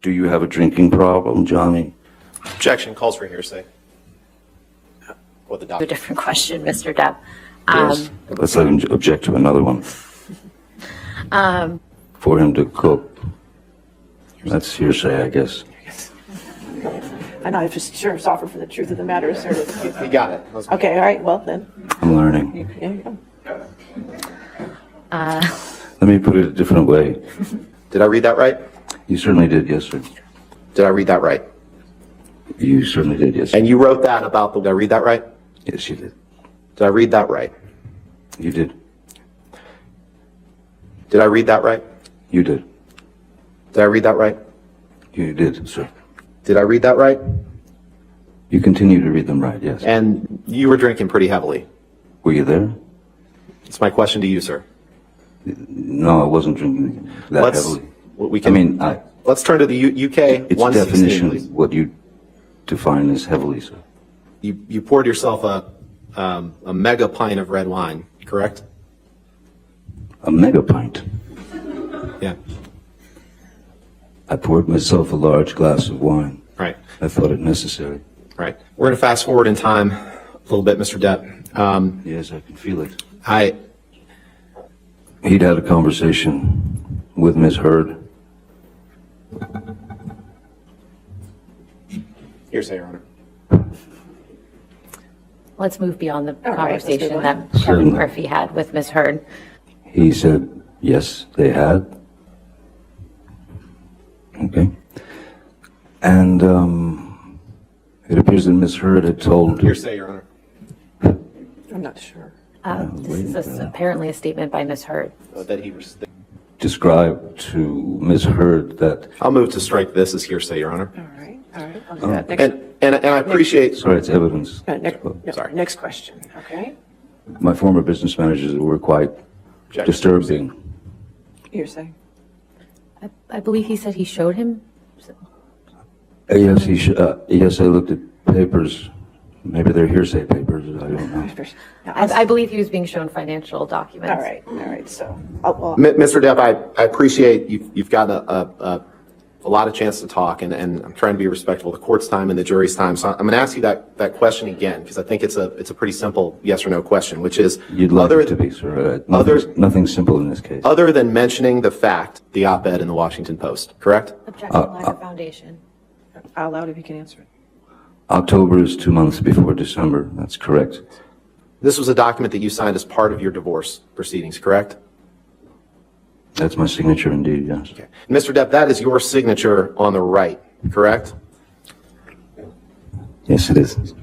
Do you have a drinking problem, Johnny? Objection calls for hearsay. What the A document. different question, Mr. Depp. Yes. Let's let him object to another one. For him to cook. That's hearsay, I guess. I know, if the sheriff's offer for the truth of the matter is certain. You got it. Okay, all right, well then, I'm learning. there you go. Let me put it a different way. Did I read that right? You certainly did, yes, sir. Did I read that right? You certainly did, yes, sir. And you wrote that about the, did I read that right? Yes, you did. Did I read that right? You did. Did I read that right? You did. Did I read that right? You did, sir. Did I read that right? You continue to read them right, yes. And you were drinking pretty heavily. Were you there? It's my question to you, sir. No, I wasn't drinking that heavily. We can, let's turn to the UK It's 116, definition, please. what you define as heavily, sir. You poured yourself a mega pint of red wine, correct? A mega pint. Yeah. I poured myself a large glass of wine. Right. I thought it necessary. Right. We're going to fast forward in time a little bit, Mr. Depp. Yes, I can feel it. He'd had a conversation with Ms. Heard. Hearsay, Your Honor. Let's move beyond the All right, let's move conversation on. that Kevin Certainly. Murphy had with Ms. Heard. He said, yes, they had. Okay. And it appears that Ms. Heard had told... Hearsay, Your Honor. I'm not sure. This is apparently a statement by Ms. Heard. That he was. described to Ms. Heard that... I'll move to strike this as hearsay, Your Honor. All right, I'll do that. Next, And I appreciate. Sorry, it's evidence. sorry, next question, okay? My former business managers were quite Objection. disturbing. Hearsay. I believe he said he showed him. Yes, yes, I looked at papers. Maybe they're hearsay papers, I don't know. I believe he was being shown financial documents. All right, so, well, Mr. Depp, I appreciate you've gotten a lot of chance to talk, and I'm trying to be respectful of the court's time and the jury's time. So I'm going to ask you that question again, because I think it's a pretty simple yes or no question, which is, You'd like it to be, sir. Nothing simple in this case. other than mentioning the fact, the op-ed in the Washington Post, correct? Objection, Liger Foundation. out loud if you can answer it. October is 2 months before December. That's correct. This was a document that you signed as part of your divorce proceedings, correct? That's my signature indeed, yes. Okay. Mr. Depp, that is your signature on the right, correct? Yes, it is.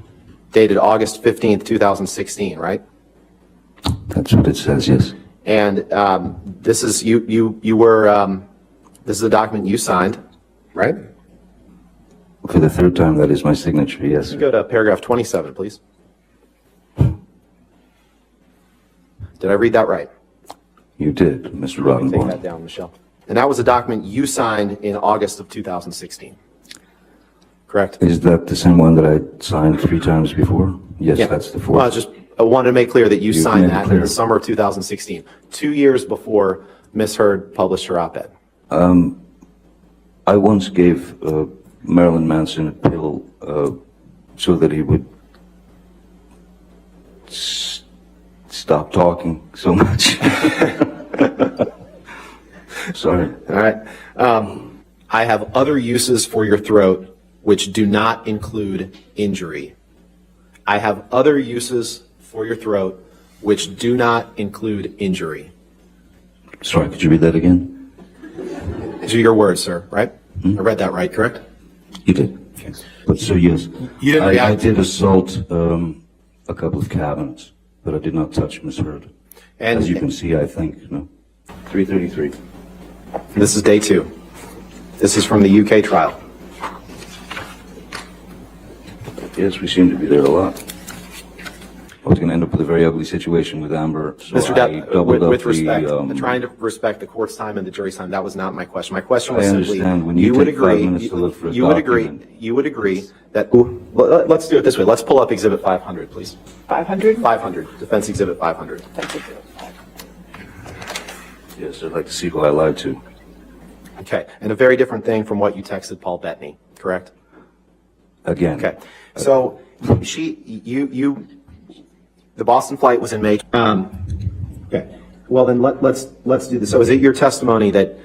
Dated August 15th, 2016, right? That's what it says, yes. And this is this is a document you signed, right? For the third time, that is my signature, yes. Go to paragraph 27, please. Did I read that right? You did, Mr. Take that Robinborn. down, Michelle. And that was a document you signed in August of 2016, correct? Is that the same one that I signed 3 times before? Yes, Yeah. that's the Well, fourth. I wanted to make clear that you signed made it that in clear. the summer of 2016, 2 years before Ms. Heard published her op-ed. I once gave Marilyn Manson a pill so that he would stop talking so much. Sorry. All right. I have other uses for your throat which do not include injury. I have other uses for your throat which do not include injury. Sorry, could you read that again? These are your words, sir, right? I read that right, correct? You did. But so yes, You didn't I react. did assault a couple of cabinets, but I did not touch Miss Heard. And As you can see, I think, no. 333. this is day 2. This is from the UK trial. Yes, we seem to be there a lot. I was going to end up with a very ugly situation with Amber, so Mr. I Depp, doubled up with respect, the... trying to respect the court's time and the jury's time, that was not my question. My question was I simply, understand. When you would take 5 agree, minutes to look for a you would agree document. that, let's do it this way. Let's pull up Exhibit 500, please. 500? 500, Defense Exhibit 500. Yes, I'd like to see who I lied to. Okay, and a very different thing from what you texted Paul Bettany, correct? Again. Okay, so the Boston flight was in May. Okay, well then let's do this. So is it your testimony that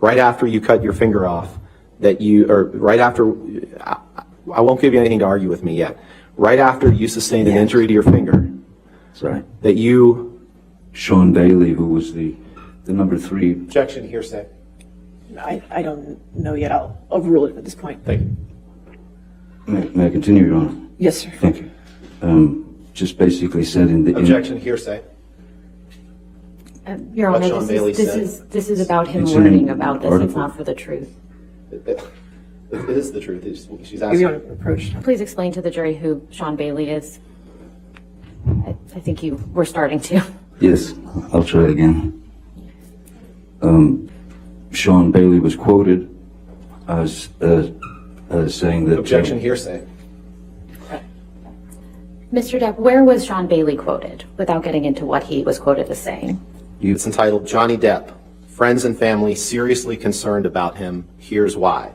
right after you cut your finger off, or right after, I won't give you anything to argue with me yet, right after you sustained an injury to your finger, Sorry. that you... Sean Bailey, who was the number 3. Objection, hearsay. I don't know yet. I'll overrule it at this point. Thank you. May I continue, Your Honor? Yes, sir. Thank you. Just basically said in the... Objection, hearsay. Your What Honor, Sean Bailey this is about him It's in learning the about this. It's article. not for the truth. It is the truth. She's If asking. you want to approach. Please explain to the jury who Sean Bailey is. I think you were starting to. Yes, I'll try again. Sean Bailey was quoted as saying that... Objection, hearsay. Mr. Depp, where was Sean Bailey quoted, without getting into what he was quoted as saying? It's entitled Johnny Depp, Friends and Family Seriously Concerned About Him, Here's Why.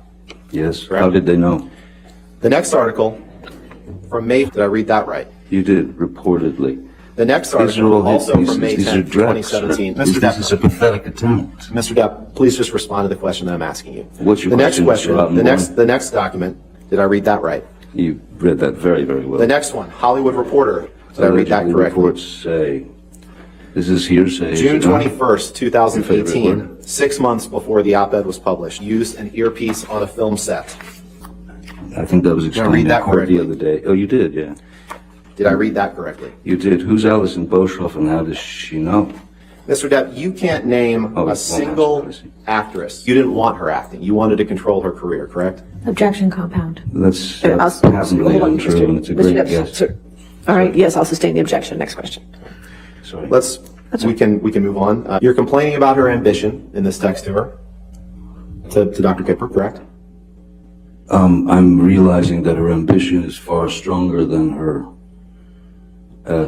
Yes, Correct. how did they know? The next article from May, did I read that right? You did, reportedly. The next These are article, all his also pieces. from May These are 10th, drafts, 2017. sir. Mr. This is a Depp, pathetic attempt. Mr. Depp, please just respond to the question that I'm asking you. What's your The next question, Mr. Rottenborn? the next document, did I read that right? You read that very, very well. The next one, Hollywood Reporter, did I read that Allegedly correctly? reports say, this is hearsay. June is it not? 21st, Your favorite 2018, word. 6 months before the op-ed was published, used an earpiece on a film set. I think that was I explained read in that court the correctly? other day. Oh, you did, yeah. Did I read that correctly? You did. Who's Alison Boshoff and how does she know? Mr. Depp, you can't name Oh, a it's single one house, actress. You didn't want her acting. You wanted to control her career, correct? Objection compound. That's I'll- patently hold on, untrue, and it's a Mr. great Depp, guess. sir. All right, yes, I'll sustain the objection. Next question. Sorry. We can move on. You're complaining about her ambition in this text to her, to Dr. Kipper, correct? I'm realizing that her ambition is far stronger than her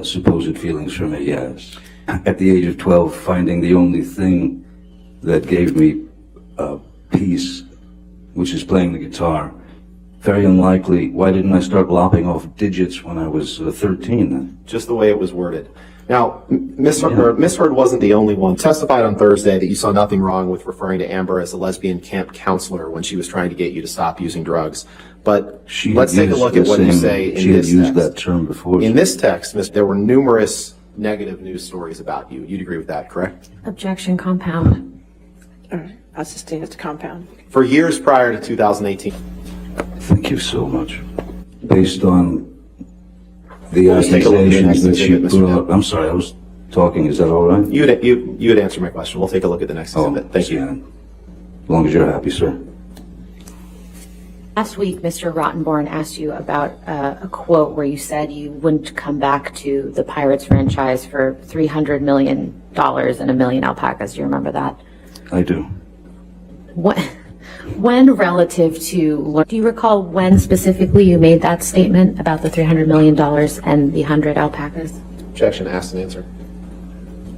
supposed feelings for me, yes. At the age of 12, finding the only thing that gave me peace, which is playing the guitar, very unlikely. Why didn't I start lopping off digits when I was 13 then? Just the way it was worded. Now, Miss Heard wasn't the only one. Testified on Thursday that you saw nothing wrong with referring to Amber as a lesbian camp counselor when she was trying to get you to stop using drugs. But let's take a look at what you say in She had this used text. that term before. In this text, there were numerous negative news stories about you. You'd agree with that, correct? Objection compound. All right, I'll sustain it to compound. For years prior to 2018. Thank you so much. Based on the Let's take a look at the accusations next that she exhibit, Mr. brought. I'm sorry, I was talking. Is that all right? You would answer my question. We'll take a look at the next exhibit. Thank you. yeah. As long as you're happy, sir. Last week, Mr. Rottenborn asked you about a quote where you said you wouldn't come back to the Pirates franchise for $300 million and a million alpacas. Do you remember that? I do. When relative to, do you recall when specifically you made that statement about the $300 million and the 100 alpacas? Objection, asked and answered.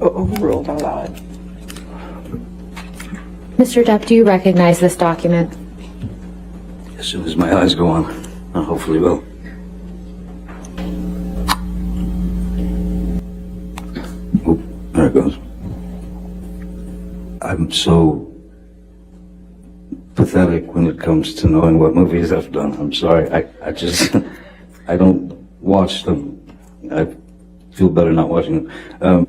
Overruled, I'll allow it. Mr. Depp, do you recognize this document? As soon as my eyes go on, I hopefully will. Oop, there it goes. I'm so pathetic when it comes to knowing what movies I've done. I'm sorry. I just, I don't watch them. I feel better not watching them.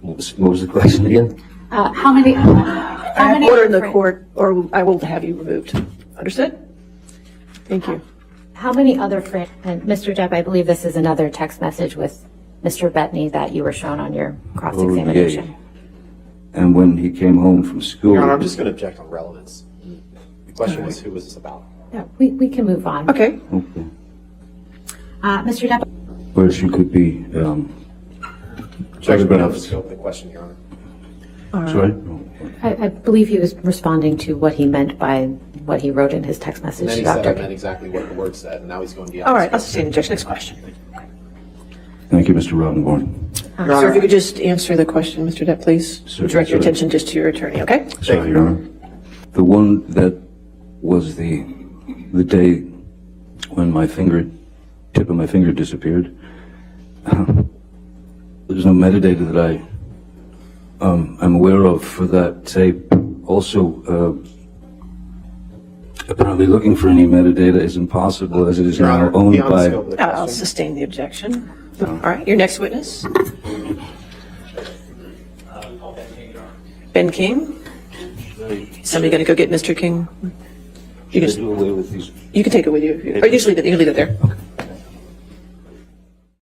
What was the question again? How many? I have order in the court, or I will have you removed. Understood? Thank you. How many other and Mr. Depp, I believe this is another text message with Mr. Bettany that you were shown on your cross-examination. Oh, yay. And when he came home from school... Your Honor, I'm just going to object on relevance. The question was, who was this about? Yeah, we can move on. Okay. Okay. Mr. Depp, Where she could be... Objection, but of the scope of the question, Your Honor. Sorry? I believe he was responding to what he meant by what he wrote in his text And message then to he said I Dr. meant exactly what the word said, and now he's going beyond. All right, the I'll scope. sustain the objection. Next question. Thank you, Mr. Rottenborn. Sir, if you could just answer the question, Mr. Depp, please. Sure, Direct your sure. attention just to your attorney, okay? Sorry, Your Honor. The one that was the day when tip of my finger disappeared. There's no metadata that I'm aware of for that tape. Also, apparently looking for any metadata is impossible as it is Your now Honor, owned beyond the by. scope of the I'll question. sustain the objection. All right, your next witness. Ben King. Somebody going to go get Mr. King? You Should I can, do away with these? you can take it with you. Or usually you can leave it there.